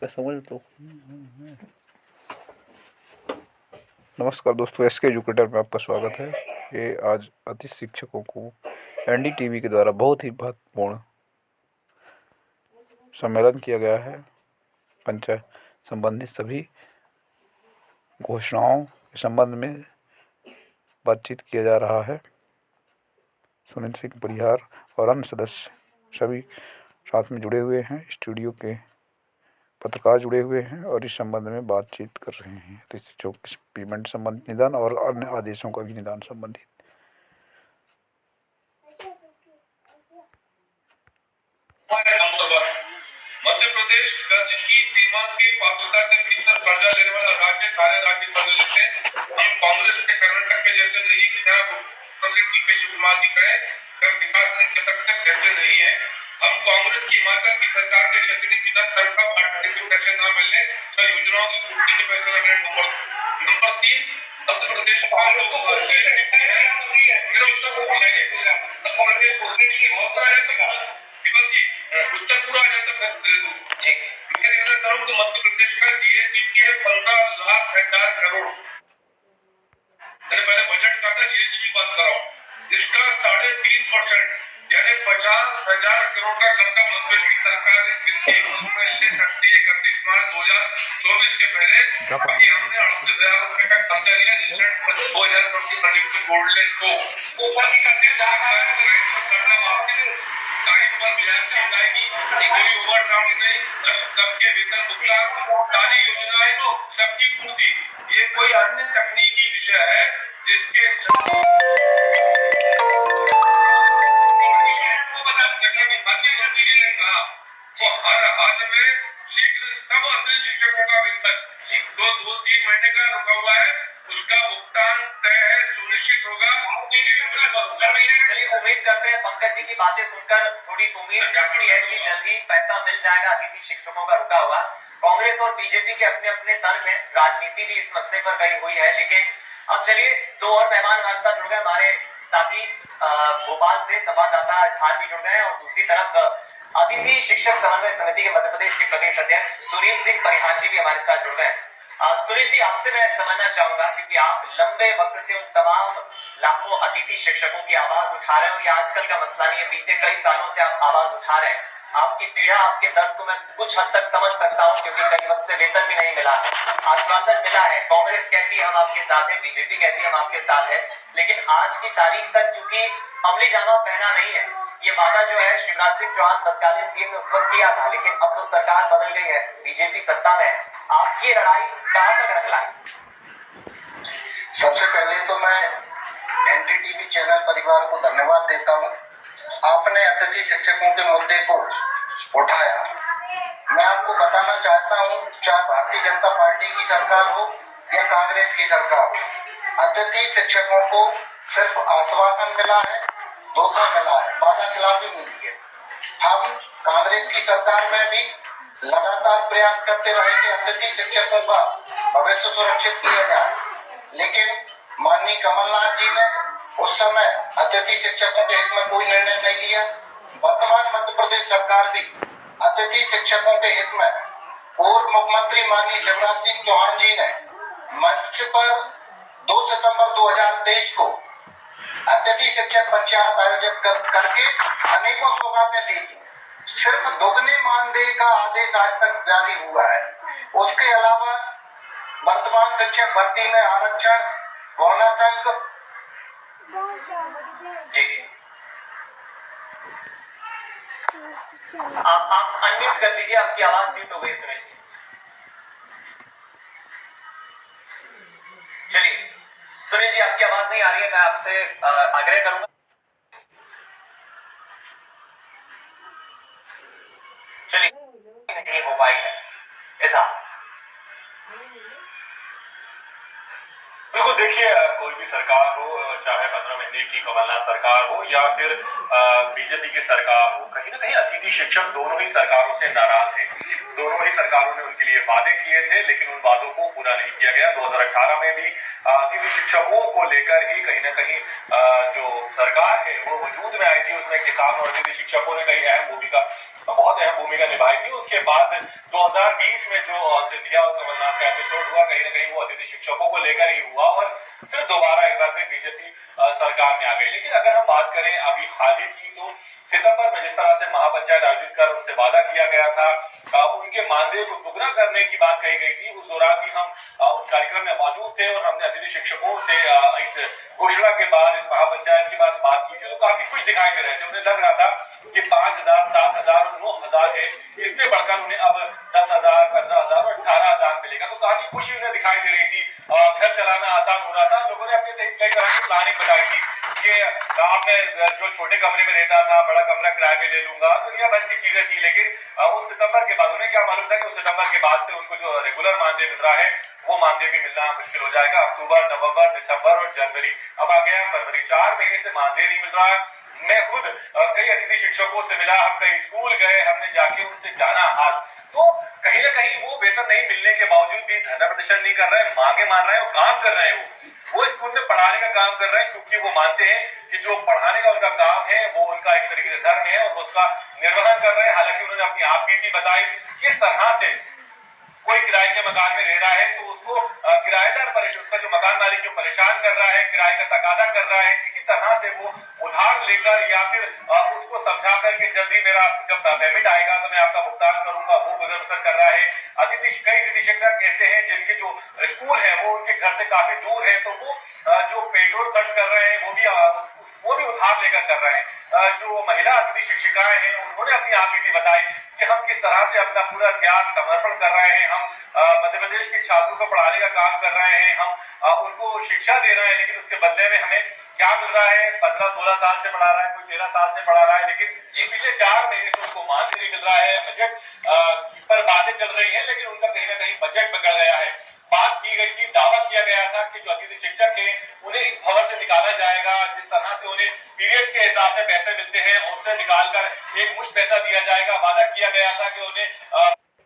समझ तो। नमस्कार दोस्तों, एसके एजुकेटर में आपका स्वागत है। ये आज अतिथि शिक्षकों को एनडीटीवी के द्वारा बहुत ही महत्वपूर्ण सम्मेलन किया गया है। पंचायत संबंधित सभी घोषणाओं के संबंध में बातचीत किया जा रहा है। सुनील सिंह परिहार और अन्य सदस्य सभी साथ में जुड़े हुए हैं। स्टूडियो के पत्रकार जुड़े हुए हैं और इस संबंध में बातचीत कर रहे हैं। शिक्षकों के पेमेंट संबंधित निदान और अन्य आदेशों का भी निदान संबंधित। मध्य प्रदेश कर्ज की सीमा की पात्रता के भीतर कर्जा लेने वाला राज्य सारे राज्य कर्ज लेते हैं। हम कांग्रेस के कर्नाटक के जैसे नहीं कि जहाँ मुख्यमंत्री के कुमार जी कहे कर विकास नहीं कर सकते, कैसे नहीं है। हम कांग्रेस की हिमाचल की सरकार के जैसे नहीं बिना तनख्वाह बांटने के पैसे ना मिलने तो योजनाओं की पूर्ति के पैसे न मिलने। नंबर 3, मध्य प्रदेश का उत्तर पूरा तो मध्य प्रदेश का जीएसडी है 15,00,000 करोड़। मैंने पहले बजट का था, जीएसडी की बात कर रहा हूँ। इसका 3.5% यानी 50,000 करोड़ का कर्जा मध्य प्रदेश की सरकार इस उसमें ले सकती है 31 मार्च 2024 के पहले। हमने 38,000 रुपए का कर्जा लिया जिससे 2,000 करोड़ की प्रोजेक्ट गोल्डन को टाइम पर ब्याज से उठाएगी, कोई ओवरड्राफ्ट नहीं, सबके वेतन भुगतान, सारी योजनाएं सबकी पूर्ति। ये कोई अन्य तकनीकी विषय है जिसके तो हर हाल में शीघ्र सब असली शिक्षकों का वेतन जो 2-3 महीने का रुका हुआ है उसका भुगतान तय है, सुनिश्चित होगा। चलिए उम्मीद करते हैं पंकज जी की बातें सुनकर थोड़ी उम्मीद जागती है कि जल्दी पैसा मिल जाएगा अतिथि शिक्षकों का रुका हुआ। कांग्रेस और बीजेपी के अपने अपने तर्क हैं, राजनीति भी इस मसले पर गई हुई है। लेकिन अब चलिए 2 और मेहमान हमारे साथ जुड़ गए। हमारे साथी भोपाल से संवाददाता झार भी जुड़ गए हैं और दूसरी तरफ अतिथि शिक्षक समन्वय समिति के मध्य प्रदेश के प्रदेश अध्यक्ष सुनील सिंह परिहार जी भी हमारे साथ जुड़ गए। सुनील जी, आपसे मैं समझना चाहूंगा क्योंकि आप लंबे वक्त से उन तमाम लाखों अतिथि शिक्षकों की आवाज उठा रहे हैं और ये आजकल का मसला नहीं है, बीते कई सालों से आप आवाज उठा रहे हैं। आपकी पीड़ा, आपके दर्द को मैं कुछ हद तक समझ सकता हूँ क्योंकि कई वक्त से वेतन भी नहीं मिला है, आश्वासन मिला है। कांग्रेस कहती है हम आपके साथ है, बीजेपी कहती है हम आपके साथ है, लेकिन आज की तारीख तक चूंकि अमली जामा पहना नहीं है। ये वादा जो है शिवराज सिंह चौहान तत्कालीन सीएम ने उस वक्त किया था, लेकिन अब तो सरकार बदल गई है, बीजेपी सत्ता में है। आपकी लड़ाई कहां तक रख लाई? सबसे पहले तो मैं एनडीटीवी चैनल परिवार को धन्यवाद देता हूं। आपने अतिथि शिक्षकों के मुद्दे को उठाया। मैं आपको बताना चाहता हूं, चाहे भारतीय जनता पार्टी की सरकार हो या कांग्रेस की सरकार हो, अतिथि शिक्षकों को सिर्फ आश्वासन मिला है, धोखा मिला है, वादा खिलाफी मिली है। हम कांग्रेस की सरकार में भी लगातार प्रयास करते रहे कि अतिथि शिक्षकों का भविष्य सुरक्षित किया जाए, लेकिन माननीय कमलनाथ जी ने उस समय अतिथि शिक्षकों के हित में कोई निर्णय नहीं लिया। वर्तमान मध्य प्रदेश सरकार भी अतिथि शिक्षकों के हित में पूर्व मुख्यमंत्री माननीय शिवराज सिंह चौहान जी ने मंच पर 2 सितंबर 2023 को अतिथि शिक्षक पंचायत आयोजित करके अनेकों सौगातें दी थी। सिर्फ दोगुने मानदेय का आदेश आज तक जारी हुआ है। उसके अलावा वर्तमान शिक्षक भर्ती में आरक्षण, बोनस अंक जी आप अनम्यूट कर दीजिए, आपकी आवाज म्यूट हो गई सुनील जी। चलिए सुनील जी, आपकी आवाज नहीं आ रही है, मैं आपसे आग्रह करूंगा। चलिए नहीं हो पाई है ऐसा। बिल्कुल, देखिए कोई भी सरकार हो, चाहे 15 महीने की कमलनाथ सरकार हो या फिर बीजेपी की सरकार हो, कहीं ना कहीं अतिथि शिक्षक दोनों ही सरकारों से नाराज हैं। दोनों ही सरकारों ने उनके लिए वादे किए थे, लेकिन उन वादों को पूरा नहीं किया गया। 2018 में भी अतिथि शिक्षकों को लेकर ही कहीं ना कहीं जो सरकार है वो वजूद में आई थी। उसमें किसान और अतिथि शिक्षकों ने बहुत अहम भूमिका निभाई थी। उसके बाद 2020 में जो सिंधिया और कमलनाथ का एपिसोड हुआ, कहीं ना कहीं वो अतिथि शिक्षकों को लेकर ही हुआ और फिर दोबारा एक बार फिर बीजेपी सरकार में आ गई। लेकिन अगर हम बात करें अभी हाल ही की, तो सितंबर में जिस तरह से महापंचायत आयोजित कर उनसे वादा किया गया था, उनके मानदेय को दुगना करने की बात कही गई थी। उस दौरान भी हम उस कार्यक्रम में मौजूद थे और हमने अतिथि शिक्षकों से इस घोषणा के बाद, इस महापंचायत के बाद बात की थी, तो काफी खुश दिखाई दे रहे थे। उन्हें लग रहा था कि 5,000, 7,000 और 9,000 है, इससे बढ़कर उन्हें अब 10,000, 15,000 और 18,000 मिलेगा। तो काफी खुशी उन्हें दिखाई दे रही थी। घर चलाना आसान हो रहा था। लोगों ने अपने कई तरह की प्लानिंग बताई थी कि मैं जो छोटे कमरे में रहता था, बड़ा कमरा किराए पे ले लूंगा, दुनिया भर की चीजें थी। लेकिन उस सितंबर के बाद उन्हें क्या मालूम था कि उस सितंबर के बाद से उनको जो रेगुलर मानदेय मिल रहा है वो मानदेय भी मिलना मुश्किल हो जाएगा। अक्टूबर, नवंबर, दिसंबर और जनवरी, अब आ गया फरवरी, 4 महीने से मानदेय नहीं मिल रहा है। मैं खुद कई अतिथि शिक्षकों से मिला, हम कई स्कूल गए, हमने जाके उनसे जाना हाल। तो कहीं ना कहीं वो वेतन नहीं मिलने के बावजूद भी धरना प्रदर्शन नहीं कर रहे हैं, मांगे मान रहे हैं और काम कर रहे हैं। वो स्कूल में पढ़ाने का काम कर रहे हैं, क्योंकि वो मानते हैं कि जो पढ़ाने का उनका काम है वो उनका एक तरीके से धर्म है और वो उसका निर्वहन कर रहे हैं। हालांकि उन्होंने अपनी आप बीती बताई किस तरह से कोई किराए के मकान में रह रहा है तो उसको किराएदार परेशान, उसका जो मकान मालिक जो परेशान कर रहा है, किराए का तकादा कर रहा है, किसी तरह से वो उधार लेकर या फिर उसको समझा कर के जल्दी मेरा जब पेमेंट आएगा तो मैं आपका भुगतान करूंगा, वो गुजर बसर कर रहा है। कई अतिथि शिक्षक ऐसे हैं जिनके जो स्कूल है वो उनके घर से काफी दूर है, तो वो जो पेट्रोल खर्च कर रहे हैं वो भी उधार लेकर कर रहे हैं। जो महिला अतिथि शिक्षिकाएं हैं उन्होंने अपनी आप बीती बताई कि हम किस तरह से अपना पूरा त्याग समर्पण कर रहे हैं। हम मध्य प्रदेश के छात्रों को पढ़ाने का काम कर रहे हैं, हम उनको शिक्षा दे रहे हैं, लेकिन उसके बदले में हमें क्या मिल रहा है? 15-16 साल से पढ़ा रहा है, कोई 13 साल से पढ़ा रहा है, लेकिन पिछले 4 महीने से उनको मानदेय नहीं मिल रहा है। बजट पर बातें चल रही है, लेकिन उनका कहीं ना कहीं बजट बिगड़ गया है। बात की गई थी, दावा किया गया था कि जो अतिथि शिक्षक है उन्हें इस भवन से निकाला जाएगा। जिस तरह से उन्हें पीरियड के हिसाब से पैसे मिलते हैं उससे निकालकर एक मुश्त पैसा दिया जाएगा। वादा किया गया था कि उन्हें